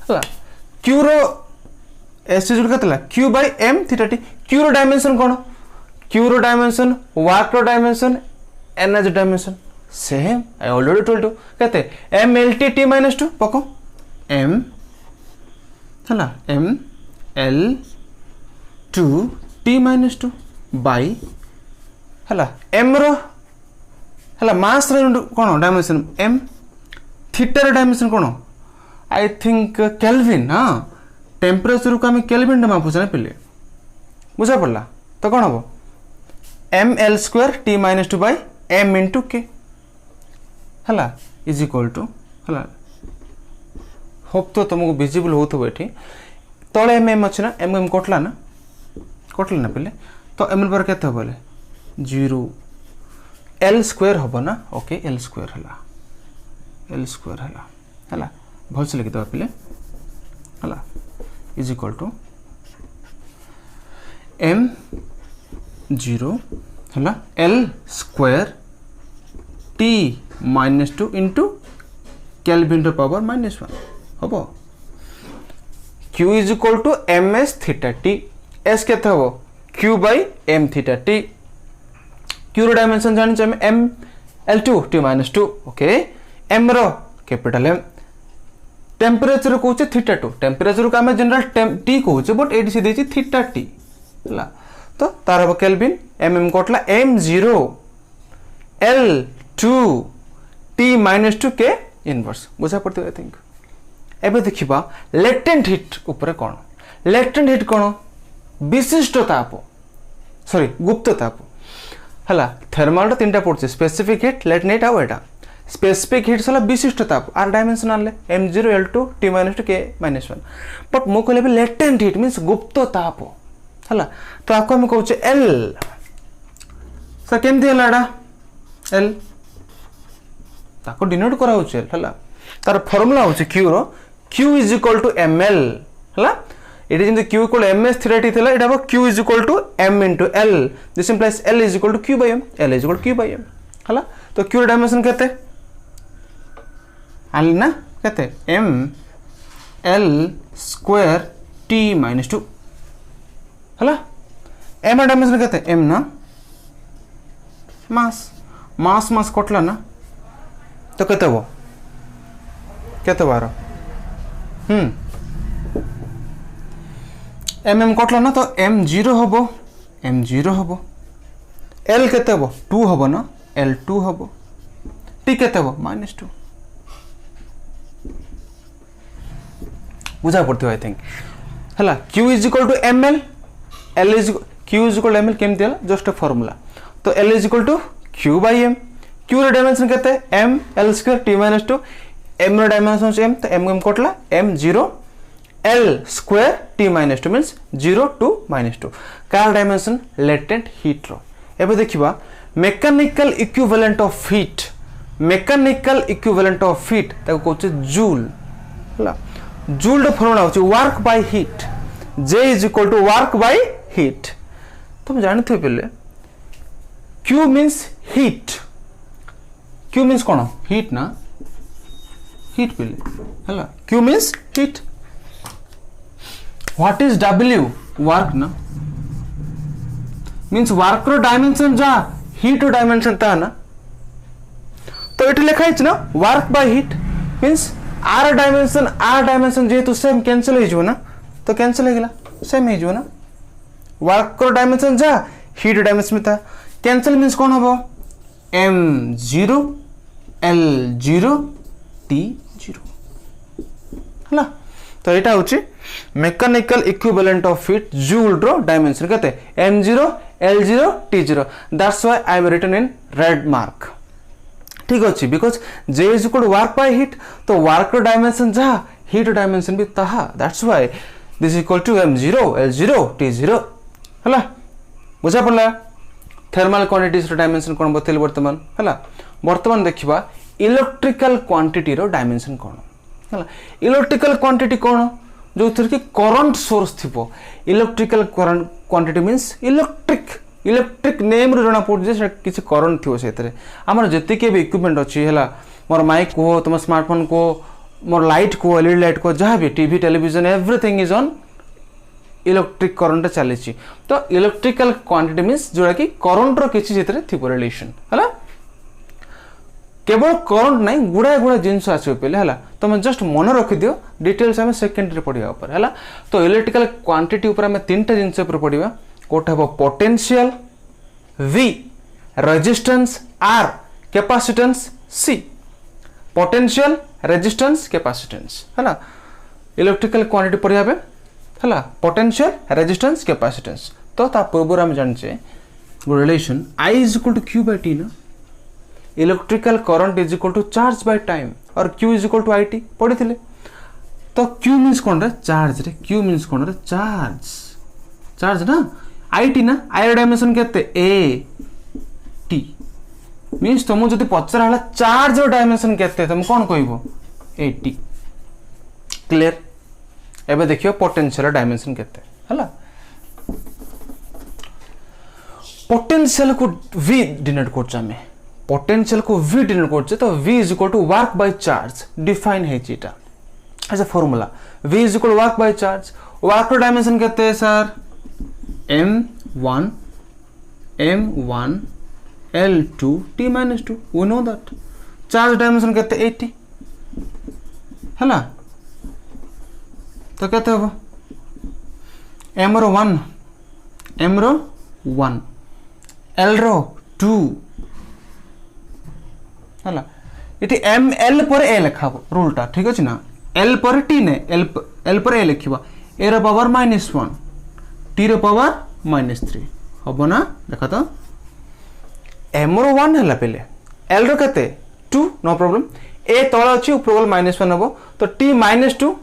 हला Q रो s इज इक्वल केतला Q by m theta t Q रो डायमेंशन कोन Q रो डायमेंशन वर्क रो dimension energy dimension same I already told you कहते m l t t minus 2 पको m हला m l 2 t minus 2 by हला m रो हला मास रो कोन डायमेंशन m थीटा रो डायमेंशन कोन आई थिंक केल्विन हां टेम्परेचर को हम केल्विन रे मापुछ ना पहिले बुझा पड़ला तो कोन हबो m l square t minus 2 by m into k हला इज इक्वल टू हला होप तो तुमको विजिबल होतो बेठी तळे m अछि ना m कोटला ना पहिले तो m पर केते बोले 0 l square हबो ना ओके l square हला भल से लिखि दो पहिले हला इज इक्वल टू m 0 हला l square t minus 2 into Kelvin to power minus 1 हबो Q is equal to ms theta t s केते हबो Q by m theta t Q रो डायमेंशन जानि छ m l2 t minus 2 okay m रो capital m temperature को theta 2 temperature को हम general t को बट एडी से देछि थीटा t हला तो तार हम kelvin mm Kotla m0 l2 t minus 2 के इनवर्स बुझा पड़ते आई थिंक एबे देखिबा लेटेंट हीट ऊपर कोन लेटेंट हीट कोन विशिष्ट ताप सॉरी गुप्त ताप हला थर्मल तीनटा पड़छ स्पेसिफिक हीट लेटेंट हीट आ एटा स्पेसिफिक हीट सला विशिष्ट ताप आर डायमेंशन आले m0 l2 t minus 2 k minus 1 but मो कहले लेटेंट हीट मींस गुप्त ताप हला तो आपको हम कहू l सर केमती हलाडा l ताको डिनोट करा होछ हला तार फार्मूला होछ q रो q is equal to ml हला it is in the q equal ms theta t थला इटा q is equal to m into l this implies l is equal to q by m l is equal to q by m हला तो q dimension केते आल ना केते m l square t minus 2 हला m dimension केते m ना मास कोटला ना तो केते हो केते बारो mm कोटला ना तो m0 हबो l केते हबो 2 हबो ना l2 हबो t केते हबो -2 बुझा पड़थि आई थिंक हला q is equal to ml l is q is equal to ml केमति हला जस्ट अ फार्मूला तो l is equal to q by m q रो डायमेंशन केते m l square t minus 2 m रो dimension m तो m कोटला m0 l square t minus 2 means 0 2 -2 कार dimension latent heat रो एबे देखिबा मैकेनिकल इक्विवेलेंट ऑफ हीट ताको कहछ जूल हला जूल रो फॉर्मूला होछ work by heat J is equal to work by heat तुम जानथे पहले Q means heat Q means कोन हीट ना हीट पहले हला Q means heat what is W work ना मींस वर्क रो डायमेंशन जा हीट रो डायमेंशन ता ना तो इट लिखा है ना वर्क बाय हीट मींस आर डायमेंशन जेतु सेम कैंसिल हो जो ना तो कैंसिल हो गेला सेम हो जो ना वर्क रो डायमेंशन जा हीट डायमेंशन में था कैंसिल मींस कोन हबो m0 l0 t0 हला तो एटा होची mechanical equivalent of heat joule रो डायमेंशन कहते m0 l0 t0 that's why I am written in red mark ठीक अच्छे because J is equal to work by heat तो वर्क डायमेंशन जहाँ हीट डायमेंशन भी ताहा that's why this equal to m0 l0 t0 है बुझा पड़ा thermal quantities dimension कौन बतैली वर्तमान है वर्तमान देखा इलेक्ट्रिकल क्वांटिटी रो डायमेंशन कौन है इलेक्ट्रिकल क्वांटिटी कौन जो थी कि करंट सोर्स थी electrical quantity means electric name रू जना पड़े किसी करंट थी से आमर जी भी इक्विपमेंट अच्छी है मोर माइक को तुम स्मार्टफोन को मोर लाइट को एलईडी लाइट को जहाँ भी TV television everything is on electric current चली तो इलेक्ट्रिकल क्वांटिटी मीन्स जोड़ा कि करंट रो किसी थी रिलेशन है केवल करंट नहीं गुड़ाए गुड़ाए जिनस आसो पहले है तुम जस्ट मन रखिदियो डिटेल्स आम सेकेंडरी पढ़ा है तो इलेक्ट्रिकल क्वांटिटी आम तीन टा जिनस पढ़ा गोटे हम potential V resistance R capacitance C potential resistance capacitance है इलेक्ट्रिकल क्वांटिटी पढ़ा है पोटेंशियल रेजिस्टेंस कैपेसिटेंस तो ता पूर्व आम जाने relation I is equal to Q by T ना electrical current is equal to charge by time और Q is equal to IT पढ़ी थे तो Q मीन्स कौन रे चार्ज रे Q मीन्स कौन रे चार्ज ना IT ना I डायमेंशन केते AT मीन्स तुम जब पचरा चार्ज डायमेंशन केते तुम कौन कहबो AT क्लियर एबे देखियो पोटेंशियल डायमेंशन केते हला पोटेंशियल को V डिनोट करछा में पोटेंशियल को V डिनोट करछे तो V is equal to work by charge define है एटा as a formula V is equal to work by charge work dimension केते है sir m1 l2 t minus 2 we know that charge dimension केते 80 है तो कहते हो m रो 1 l रो 2 है ये एम एल पर ए लिखा रूलटा ठीक अच्छे ना एल पर टी ने एल पर ए लिखा ए रो पावर -1 टी रो पावर -3 हम ना देख तो एम रो 1 है पहले एल रो केते 2 नो प्रॉब्लम ए तले अच्छी ऊपर -1 हम तो टी -2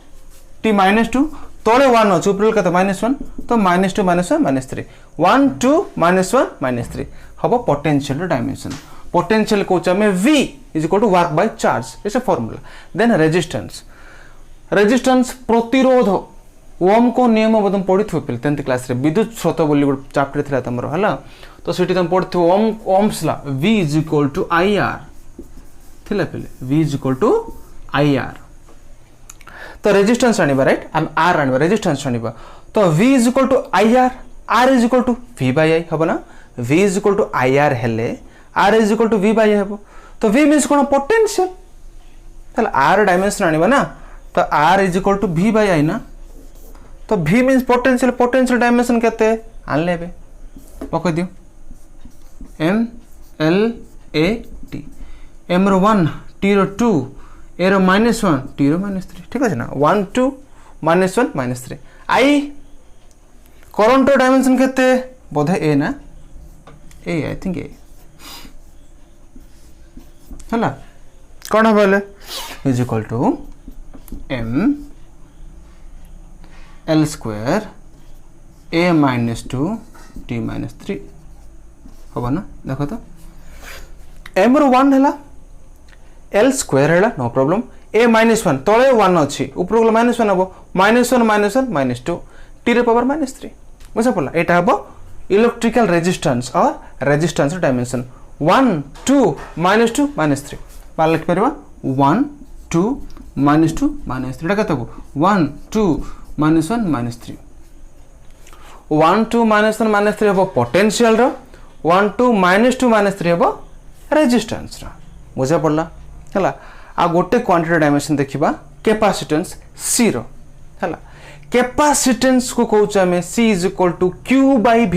तले 1 अच्छे ऊपर केते -1 तो -2 -1 -3 1 2 -1 -3 हम पोटेंशियल डायमेंशन पोटेंशियल को V is equal to work by charge it's a formula then resistance प्रतिरोध ओम को नियम तुम पढ़ी थे पे 10th क्लास रे विद्युत स्रोत बोली गोटे चैप्टर था तुम है तो सीटी तुम पढ़ी Ohm's law V is equal to IR थिला पे V is equal to IR तो रेजिस्टेंस आनिबा राइट हम R आनिबा रेजिस्टेंस आनिबा तो V is equal to IR R is equal to V by I हबो ना V is equal to IR हेले R is equal to V by I हबो तो V मींस कोन पोटेंशियल ताले R डायमेंशन आनिबा ना तो R is equal to V by I ना तो V मींस पोटेंशियल डायमेंशन केते आन लेबे पक दियो M L A T M row 1 T रो 2 A रो -1 T रो -3 ठीक আছে না 1 2 -1 -3 I करंट डायमेंशन केते बोधे A ना A I think A है कौन हम is equal to m l square a -2 t -3 हम ना देख तो m रो 1 है l स्क्वायर है नो प्रॉब्लम a -1 तले 1 अच्छी ऊपर -1 हम -1 -2 t रे पावर -3 बुझा पड़ा एटा हम इलेक्ट्रिकल रेजिस्टेंस और रेजिस्टेंस डायमेंशन 1 2 -2 -3 बाल लिख परबा 1 2 -2 -3 टा कतबो 1 2 -1 -3 1 2 -1 -3 हबो पोटेंशियल रो 1 2 -2 -3 हबो रेजिस्टेंस रो बुझा पड़ला हला आ गोटे क्वांटिटी डायमेंशन देखिबा कैपेसिटेंस C रो हला कैपेसिटेंस को कहउछ हमें C = Q by V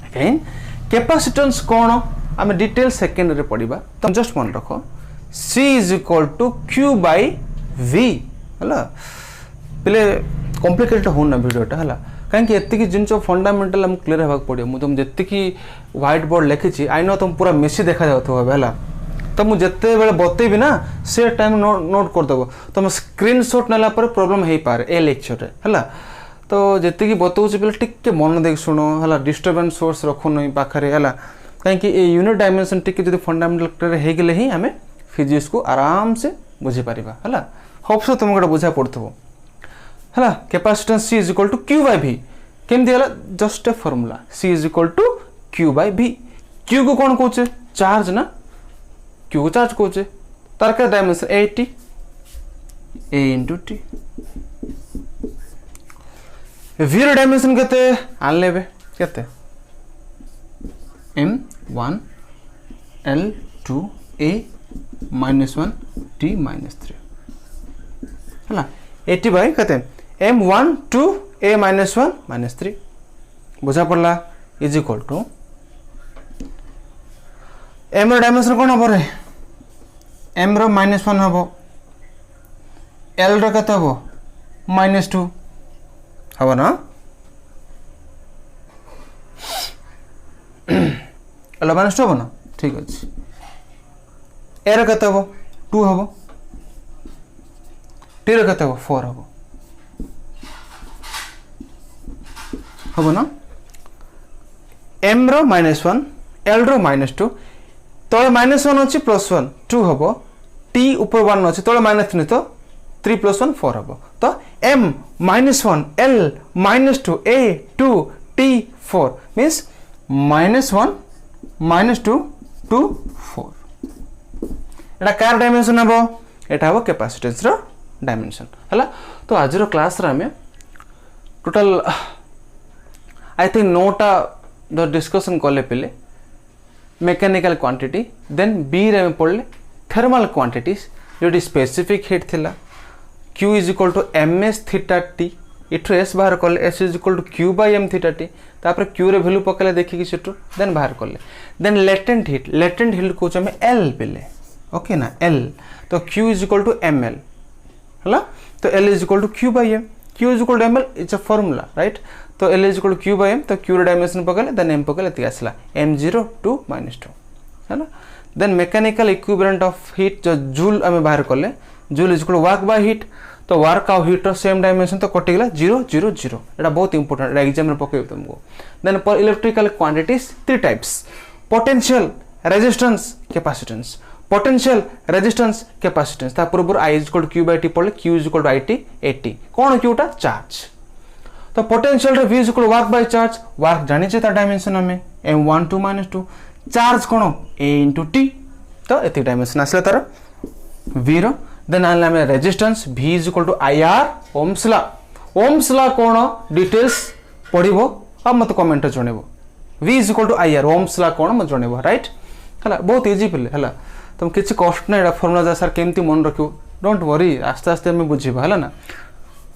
again capacitance कौन आम डिटेल सेकेंड रे पढ़ा तुम जस्ट मन रख C = Q by V है पे कॉम्प्लिकेटेड होना वीडियोटा है कहीं एति जिन फंडामेंटल आम क्लीयर होगा पड़ो मुझे तुम जी व्हाइट बोर्ड लिखी आई नो तुम पूरा मेसी देखा जाता है तो मुझे जिते बेले बतेबी ना से टाइम नोट करदेव तुम स्क्रीनशॉट नेला पर प्रॉब्लम हो पारे ए लेक्चर है तो जी बताऊँ बोले टिके मन देख शुण है डिस्टर्बेंस सोर्स रखुन पाखे है कहीं यूनिट डायमेंशन टिके फंडामेंटल होगले ही आम फिजिक्स को आराम से बुझीपर है होप सो तुम गोटे बुझा पड़ो है capacitance C is equal to Q by V केमती है just a formula C is equal to Q by V Q को कौन कहे चार्ज ना Q को चार्ज कहे तार क्या dimension A into T V रो डायमेंशन केते आनले केते M1 L2 A -1 T -3 है 80 बाय कहते M1 2 A -1 -3 बुझा पड़ला इज इक्वल टू M रो डायमेंशन कौन हम रे M रो -1 हम L रो केते हम -2 हम ना L -2 हम ना ठीक अच्छे A रो केते हम 2 हम T रो केते हम 4 हम ना M रो -1 L रो -2 तले -1 अच्छी +1 2 हम T ऊपर 1 अच्छी तले -3 तो 3 + 1 4 हम तो M -1 L -2 A 2 T 4 means -1 -2 2 4 Etah car dimension हम एटा हम कैपेसिटेंस रो डायमेंशन है तो आज क्लास रे हमें टोटल आई थिंक 9टा जो डिस्कशन कले पे मेकानिकल क्वांटिटी देन बी रे पढ़ले थर्मल क्वांटिटीज जो स्पेसिफिक हीट थिला Q is equal to ms theta t इठु s बाहर कले s is equal to Q by m theta t तापर Q रे वैल्यू पकले देखि सेटू देन बाहर कले देन लेटेंट हीट को हमें L पेले ओके ना L तो Q is equal to ml हला तो L is equal to Q by m Q is equal to ml it's a formula right तो L is equal to Q by m तो Q रे dimension पकले then m पकले ती आसला m0 2 -2 है then mechanical equivalent of heat जो joule आम बाहर कले joule is equal to work by heat तो वर्क आउ हीट सेम डायमेंशन तो कटिगला 0 0 0 एटा बहुत इंपोर्टेंट एग्जाम रे पके तुमको then for electrical quantities 3 types potential resistance capacitance potential resistance capacitance ता पूर्व I is equal to Q by T पड़ले Q is equal to IT AT कौन Qटा चार्ज तो पोटेंशियल रे V is equal to work by charge work जानि छै ता डायमेंशन हमें M1 2 -2 चार्ज कौन A इंटू T तो एति डायमेंशन आसला तार V रो देन आनले हमें resistance V is equal to IR Ohm's law कौन डिटेल्स पढ़िबो अब मत कमेंट जणेबो V is equal to IR Ohm's law कौन मत जणेबो राइट हला बहुत इजी पेले हला तुम किछि कष्ट ना एडा फार्मूला जा सर केमती मन रखियो डोंट वरी आस्ते आस्ते हमें बुझिबा हला ना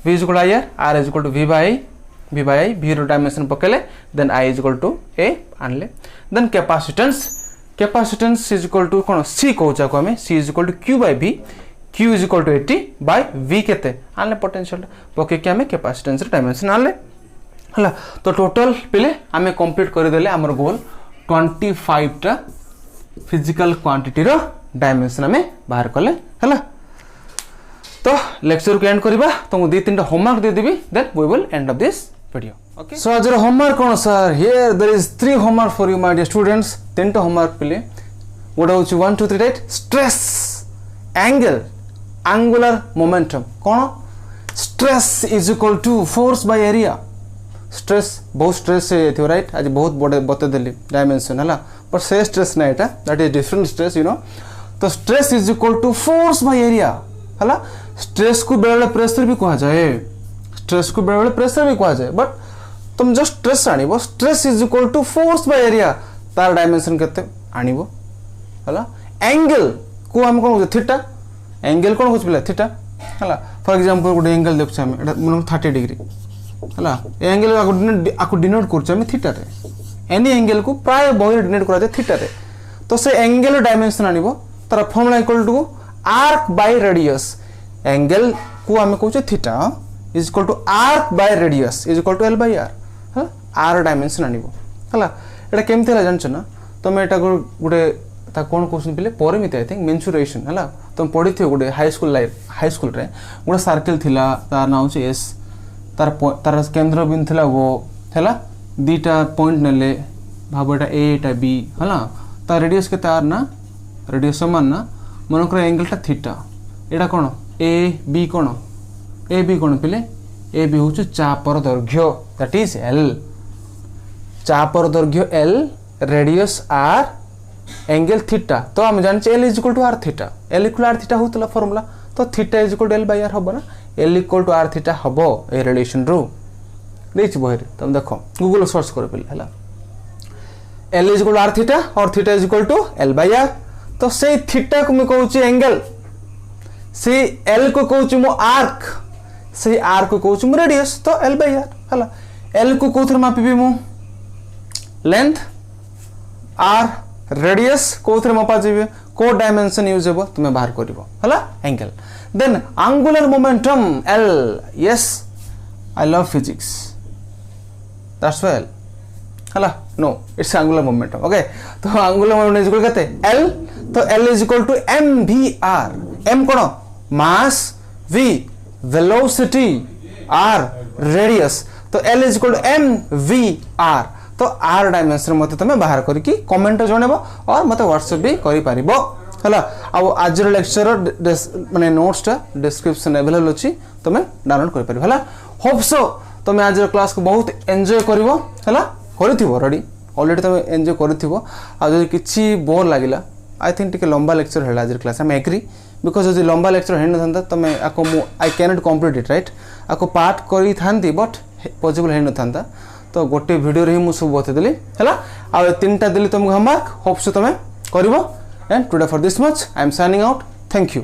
V is equal to IR R is equal to V by I V रो डायमेंशन पकेले then I is equal to A आनले then capacitance is equal to कौन C कहूचा को हमें C is equal to Q by V Q is equal to 80 by V केते आनले potential पके के हमें कैपेसिटेंस रे डायमेंशन आनले हला तो टोटल पिले हमें कंप्लीट कर देले हमर गोल 25 टा फिजिकल क्वांटिटी रो डायमेंशन हमें बाहर कले हला तो लेक्चर को एंड करबा तुमको 2-3 टा होमवर्क दे देबी then we will end of this video okay so आज होमवर्क कोन sir here there is 3 homework for you my dear students 3 टा होमवर्क पिले गोटा होची 1 2 3 right stress angle angular momentum कौन stress is equal to force by area stress बहुत stress है right आज बहुत बड़े बते देली डायमेंशन है पर से स्ट्रेस ना एटा that is different stress you know तो stress is equal to force by area है स्ट्रेस को बेले प्रेशर भी कहा जाए स्ट्रेस को बेले प्रेशर भी कहा जाए बट तुम जस्ट स्ट्रेस आनिबो stress is equal to force by area तार डायमेंशन केते आनिबो है एंगल को हम कोन थीटा एंगल कोन होछ बिला थीटा हला फॉर एग्जांपल गोटे एंगल देखछ हम एटा मन 30 डिग्री हला एंगल आको डिनोट करछ हम थीटा रे एनी एंगल को प्राय बहुत डिनोट करा जाय थीटा रे तो से एंगल डायमेंशन आनिबो तार formula equal to arc by radius angle को हम कहछ theta is equal to arc by radius is equal to L by R ह आर डायमेंशन आनिबो हला एटा केमते ला जानछ ना तुम एटा गोटे ता कौन क्वेश्चन पिले परिमिति आई थिंक मेंसुरेशन हला तुम पढ़ी थी गोटे हाई स्कूल रे गोटे सर्कल थिला तार नाम छ एस तार केंद्र बिंदु थिला वो हला दीटा पॉइंट नेले भाव एटा ए एटा बी हला तार रेडियस के तार ना रेडियस समान ना मन कर एंगल टा थीटा एटा कोन ए बी कोन पिले ए बी होछु चापर दैर्घ्य दैट इज एल चापर दैर्घ्य L radius R angle theta तो हम जानचे L is equal to R theta L equal R theta होतला फार्मूला तो theta is equal to L by R हबो ना L equal to R theta हबो ए रिलेशन रो देछि बहरे तुम देखो गूगल सर्च करो पहले हला L is equal to R theta और theta is equal to L by R तो से थीटा को मैं कहूची एंगल से एल को कहूची मो आर्क से आर को कहूची मो रेडियस तो एल बाय आर हला एल को कोथर मापिबी मु लेंथ आर रेडियस कोथरे मपा जीवे को डायमेंशन यूज हेबो तुमे बाहर करिवो हला angle then angular momentum L yes I love physics that's well हला no it's angular momentum okay तो एंगुलर मोमेंटम इज इक्वल कते एल तो L is equal to M V R M कोन mass V velocity R radius तो L is equal to M V are तो are dimension मते तमे बाहर करके कमेंट जणेबो और मते व्हाट्सएप भी करि पारिबो हला अब आज लेक्चर माने नोट्स टा डिस्क्रिप्शन अवेलेबल अछि तमे डाउनलोड करि पारिबो हला होप सो तमे आज क्लास को बहुत एन्जॉय करिवो हला करिथिबो ऑलरेडी तमे एन्जॉय करिथिबो आ जदि किछि बोर लागिला आई थिंक टिके लंबा लेक्चर हैला आज क्लास आई एग्री बिकॉज जदि लंबा लेक्चर हेन नथांता तमे आको I can not complete it right आको पार्ट करि थांती बट पॉसिबल हेन नथांता तो गोटे वीडियो रे ही मु सब बते देली हला आ तीनटा देली तुमको होमवर्क होप सो तमे करिवो and today for this much I am signing out thank you.